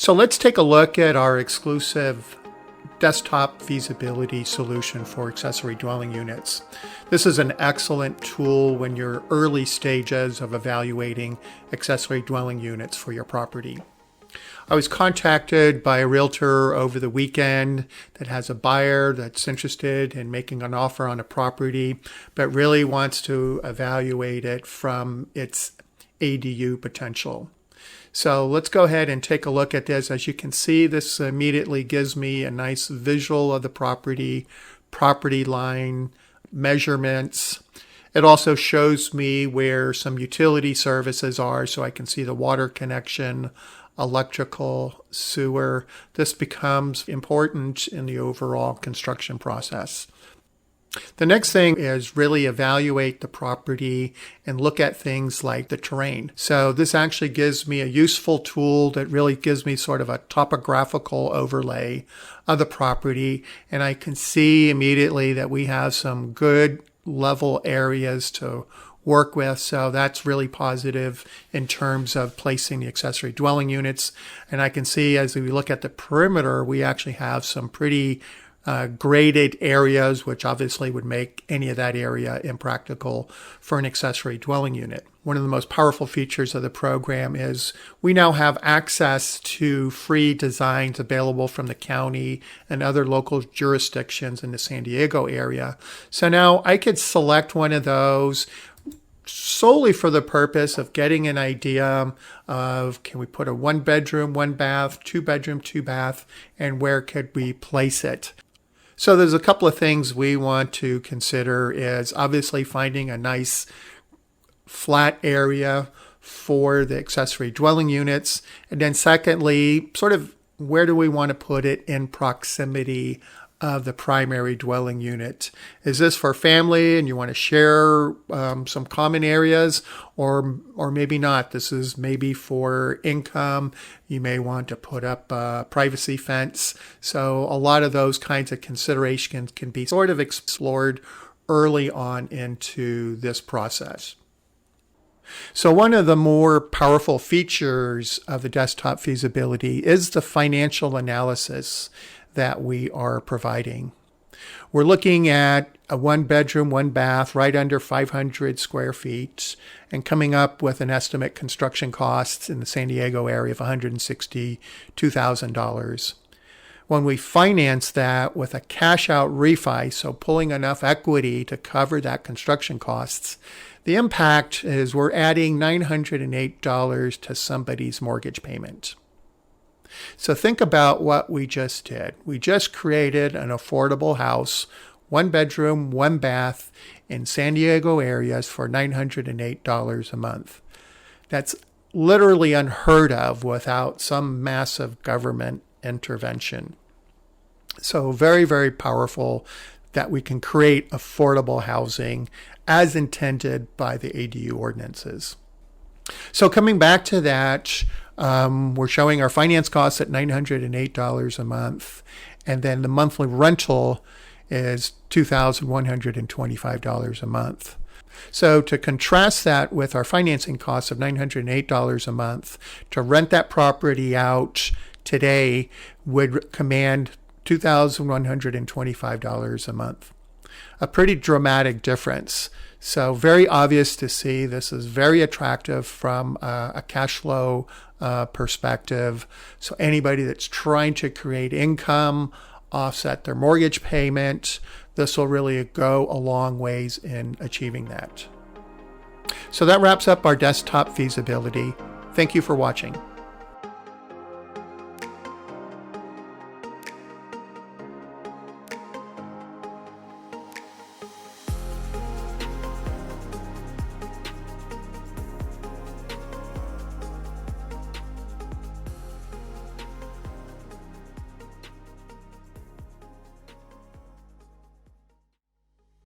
So let's take a look at our exclusive desktop feasibility solution for accessory dwelling units. This is an excellent tool when you're early stages of evaluating accessory dwelling units for your property. I was contacted by a realtor over the weekend that has a buyer that's interested in making an offer on a property, but really wants to evaluate it from its ADU potential. So let's go ahead and take a look at this. As you can see, this immediately gives me a nice visual of the property line, measurements. It also shows me where some utility services are, so I can see the water connection, electrical, sewer. This becomes important in the overall construction process. The next thing is really evaluate the property and look at things like the terrain. So this actually gives me a useful tool that really gives me sort of a topographical overlay of the property. And I can see immediately that we have some good level areas to work with. So that's really positive in terms of placing the accessory dwelling units. And I can see as we look at the perimeter, we actually have some pretty graded areas, which obviously would make any of that area impractical for an accessory dwelling unit. One of the most powerful features of the program is we now have access to free designs available from the county and other local jurisdictions in the San Diego area. So now I could select one of those solely for the purpose of getting an idea of, can we put a 1-bedroom, 1-bath, 2-bedroom, 2-bath, and where could we place it? So there's a couple of things we want to consider is obviously finding a nice flat area for the accessory dwelling units. And then secondly, sort of where do we want to put it in proximity of the primary dwelling unit? Is this for family and you want to share some common areas, or maybe not? This is maybe for income. You may want to put up a privacy fence. So a lot of those kinds of considerations can be sort of explored early on into this process. So one of the more powerful features of the desktop feasibility is the financial analysis that we are providing. We're looking at a 1-bedroom, 1-bath, right under 500 square feet, and coming up with an estimate construction costs in the San Diego area of $162,000. When we finance that with a cash out refi, so pulling enough equity to cover that construction costs, the impact is we're adding $908 to somebody's mortgage payment. So think about what we just did. We just created an affordable house, 1-bedroom, 1-bath in San Diego areas for $908 a month. That's literally unheard of without some massive government intervention. So very, very powerful that we can create affordable housing as intended by the ADU ordinances. So coming back to that, we're showing our finance costs at $908 a month, and then the monthly rental is $2,125 a month. So to contrast that with our financing costs of $908 a month, to rent that property out today would command $2,125 a month. A pretty dramatic difference. So very obvious to see. This is very attractive from a cash flow perspective. So anybody that's trying to create income, offset their mortgage payment, this will really go a long ways in achieving that. So that wraps up our desktop feasibility. Thank you for watching.